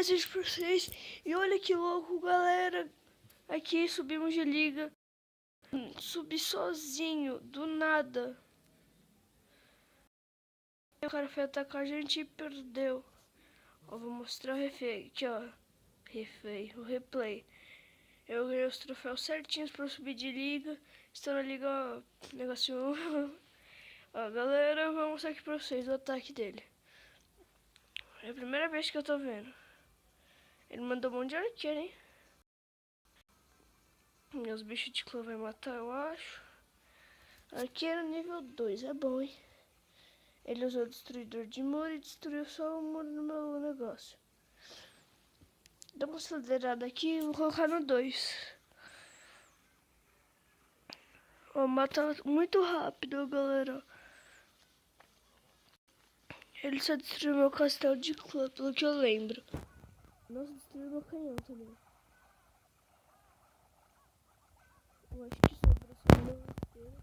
mais vídeo pra vocês. E olha que louco, galera. Aqui subimos de liga. Subi sozinho, do nada. O cara foi atacar a gente e perdeu. Ó, vou mostrar o replay aqui, ó. O replay. Eu ganhei os troféus certinhos pra subir de liga. Estou na liga, ó, negocinho. Ó, galera, eu vou mostrar aqui pra vocês o ataque dele. É a primeira vez que eu tô vendo. Ele mandou um monte de arqueiro, hein? Meus bichos de clã vai matar, eu acho. Arqueiro nível 2, é bom, hein? Ele usou o destruidor de muro e destruiu só o muro no meu negócio. Dá uma acelerada aqui e vou colocar no 2. Ó, mata muito rápido, galera. Ele só destruiu meu castelo de clã, pelo que eu lembro. Nossa, destruiu meu canhão também. Eu acho que sobrou só meu inteiro.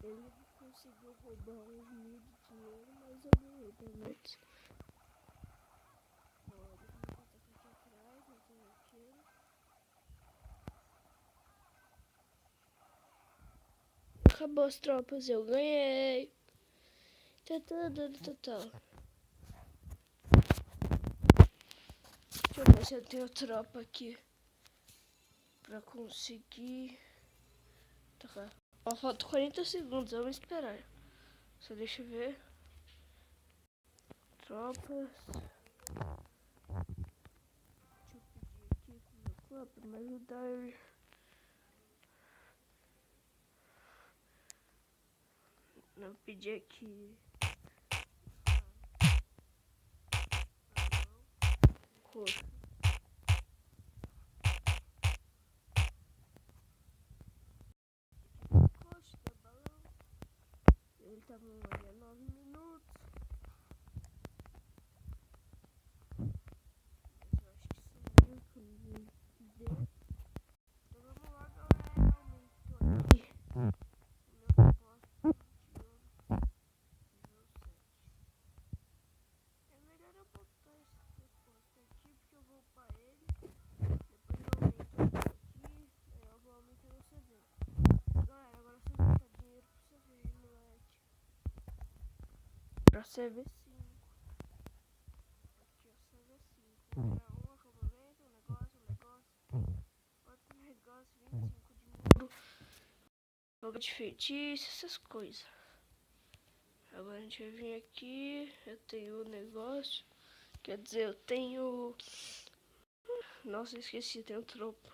Ele conseguiu roubar uns 1.000 de dinheiro, mas eu ganhei pelo menos. Acabou as tropas, eu ganhei. Total. Deixa eu ver se eu tenho tropa aqui pra conseguir. Tá. Ó, falta 40 segundos, vamos esperar. Só deixa eu ver. Tropas. Deixa eu pedir aqui pro meu clã pra me ajudar. Não pedi aqui. Roxo. Roxo, tá balão. Ele tava no 9 minutos. Mas eu acho que sumiu, que ninguém deu. Então vamos lá, galera. Aumentou aqui. O meu propósito de ouro. Nível 7. É melhor eu botar esse propósito aqui, porque eu vou upar ele. Depois eu aumento aqui. Aí eu vou aumentando o CV. Galera, agora você juntar dinheiro pro CV, moleque. Pra CV5. Aqui, ó, CV5. Acabamento, outro negócio, 25 de muro. Jogo de feitiço, essas coisas. Agora a gente vai vir aqui. Eu tenho o negócio. Quer dizer, eu tenho... Nossa, esqueci, eu tenho tropa.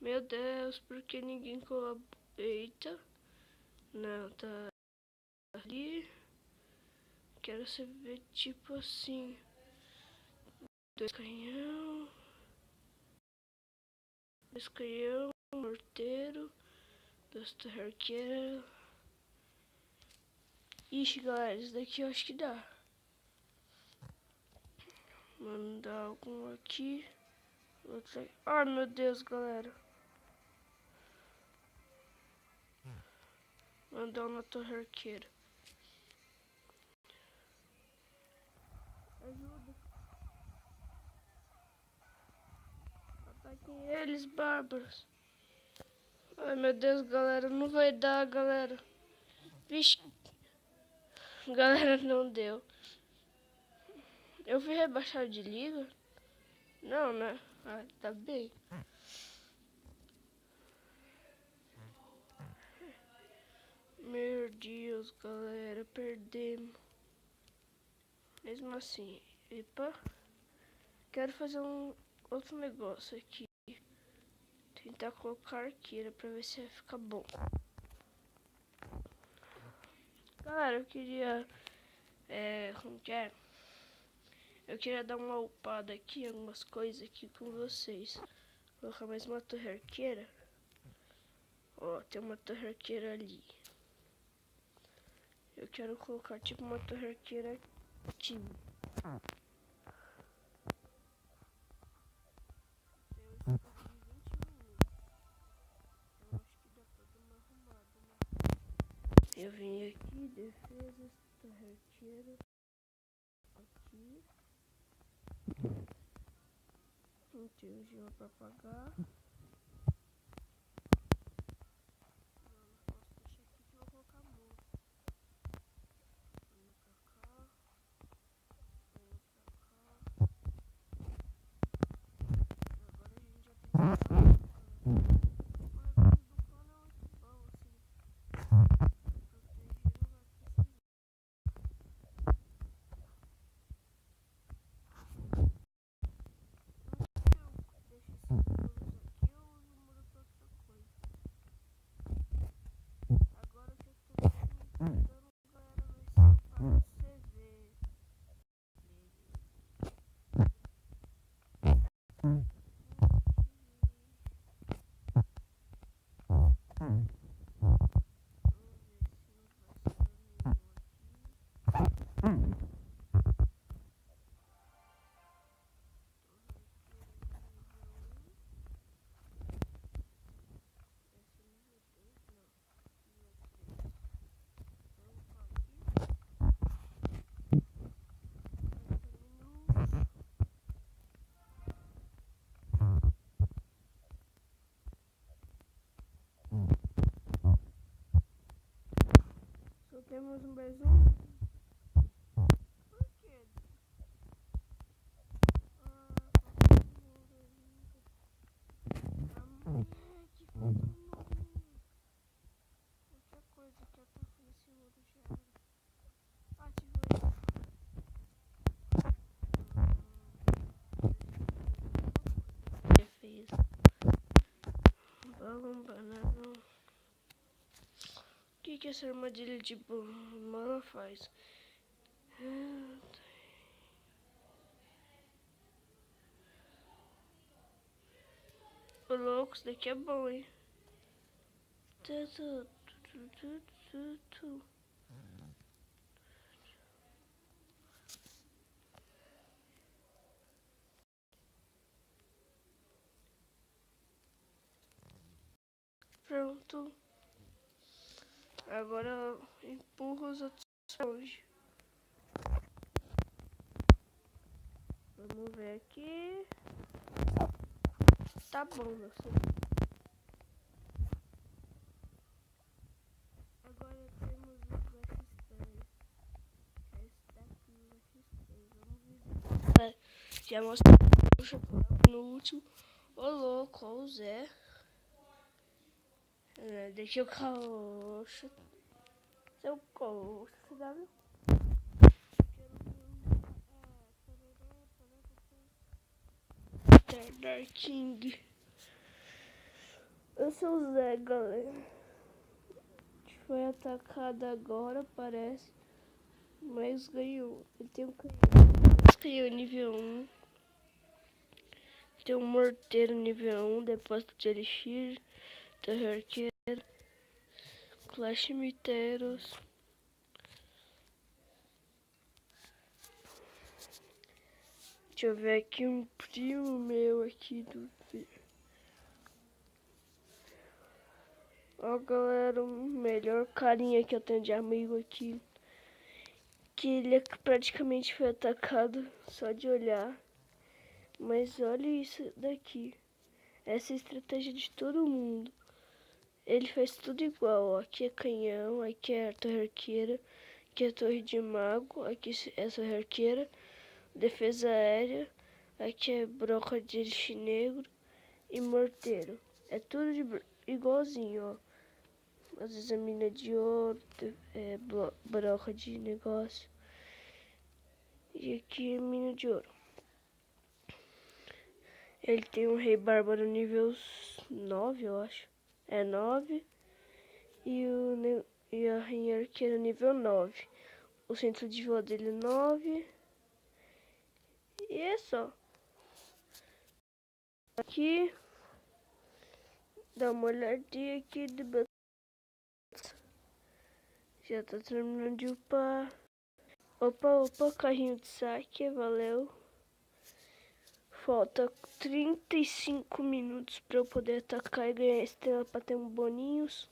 Meu Deus, por que ninguém colabora? Eita. Não, tá ali. Quero saber, tipo assim. 2 canhão. 2 canhão. Morteiro. 2 torre arqueira. Ixi, galera, isso daqui eu acho que dá. Mandar algum aqui. Outro aqui. Ai, meu Deus, galera. Mandar uma torre arqueira. Ajuda. Ataquem eles, bárbaros. Ai, meu Deus, galera. Não vai dar, galera. Vixe. Galera, não deu. Eu fui rebaixado de liga? Não, né? Ah, tá bem. Meu Deus, galera. Perdemos. Mesmo assim. Epa. Quero fazer um outro negócio aqui. Tentar colocar arqueira pra ver se vai ficar bom. Galera, eu queria... como que é? Eu queria dar uma upada aqui, algumas coisas aqui com vocês. Vou colocar mais uma torre arqueira. Ó, tem uma torre arqueira ali. Eu quero colocar tipo uma torre arqueira aqui. Temos de 20 minutos. Eu acho que dá pra dar uma arrumada, né? Eu vim aqui, defesa, arqueiro, aqui. Não tenho gelo pra pagar. Só temos mais um. Por quê? Que coisa outra coisa que eu tô nesse muro já era. Defesa. Balão, banana. O que essa armadilha de mana faz? Ô louco, isso daqui é bom, hein? Pronto. Agora eu empurro os outros longe. Vamos ver aqui. Tá bom, meu filho. Agora temos o X3. Esse daqui, o X3. Vamos visitar. Já mostrei o chapéu no último. Ô louco, ó o Zé. Deixa eu coxa. Seu coxa, CW. Dark King. Eu sou o Zé, galera. Foi atacado agora, parece. Mas ganhou. Ele tem um canhão nível 1. Tem um morteiro nível 1. Depósito de elixir. Terror arqueiro. Clash miteiros. Deixa eu ver aqui um primo meu aqui do... Ó, galera, o melhor carinha que eu tenho de amigo aqui. Que ele praticamente foi atacado só de olhar. Mas olha isso daqui. Essa é a estratégia de todo mundo. Ele faz tudo igual, ó. Aqui é canhão, aqui é a torre arqueira, aqui é a torre de mago, aqui é a torre arqueira, defesa aérea, aqui é broca de elixir negro e morteiro. É tudo igualzinho, ó. Às vezes a mina de ouro, broca de negócio. E aqui é mina de ouro. Ele tem um rei bárbaro nível 9, eu acho. É 9. E a rainha arqueira nível 9. O centro de voa dele é 9. E é só. Aqui. Dá uma olhadinha aqui de batalha. Já tá terminando de upar. Opa, carrinho de saque, valeu. Falta 35 minutos pra eu poder atacar e ganhar estrela pra ter um boninhos.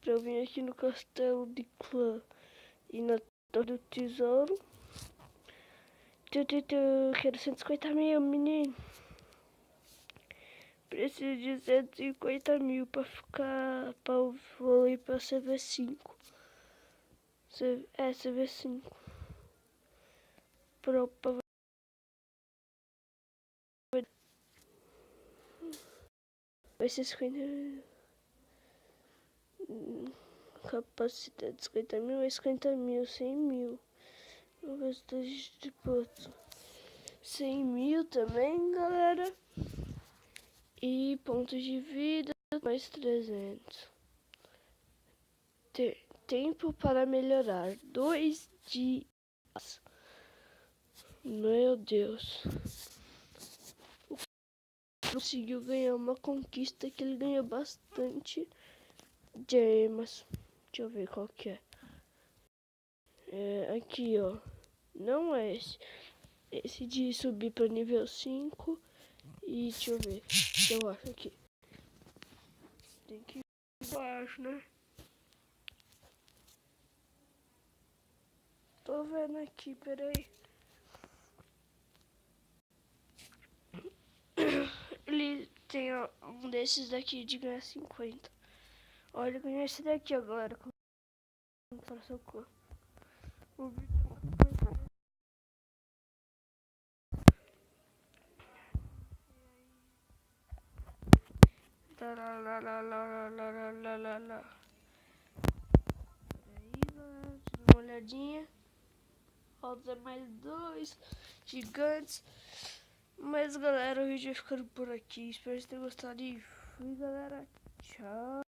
pra eu vir aqui no castelo de clã e na torre do tesouro. Quero 150 mil, menino. Preciso de 150 mil pra ficar. Pra eu vou ir pra CV5. CV5. Pra vai ser 50 mil. Capacidade 50 mil é 50 mil, 100 mil. Velocidade de ponto 100 mil também, galera. E pontos de vida mais 300. Tempo para melhorar 2 dias. Meu Deus. Conseguiu ganhar uma conquista que ele ganhou bastante gemas. Deixa eu ver qual que é. Aqui, ó. Não é esse. Esse de subir para nível 5. E deixa eu ver. Eu acho aqui. Tem que ir embaixo, né? Tô vendo aqui, peraí. Ele tem um desses daqui de ganhar 50. Olha, ganhou esse daqui agora. Para socorro. O vídeo tá lá, lá, lá, lá, lá, lá, lá, lá, lá. Peraí, galera, deixa eu dar uma olhadinha. Falta mais 2 gigantes. Mas, galera, o vídeo vai ficando por aqui. Espero que vocês tenham gostado e fui, galera. Tchau.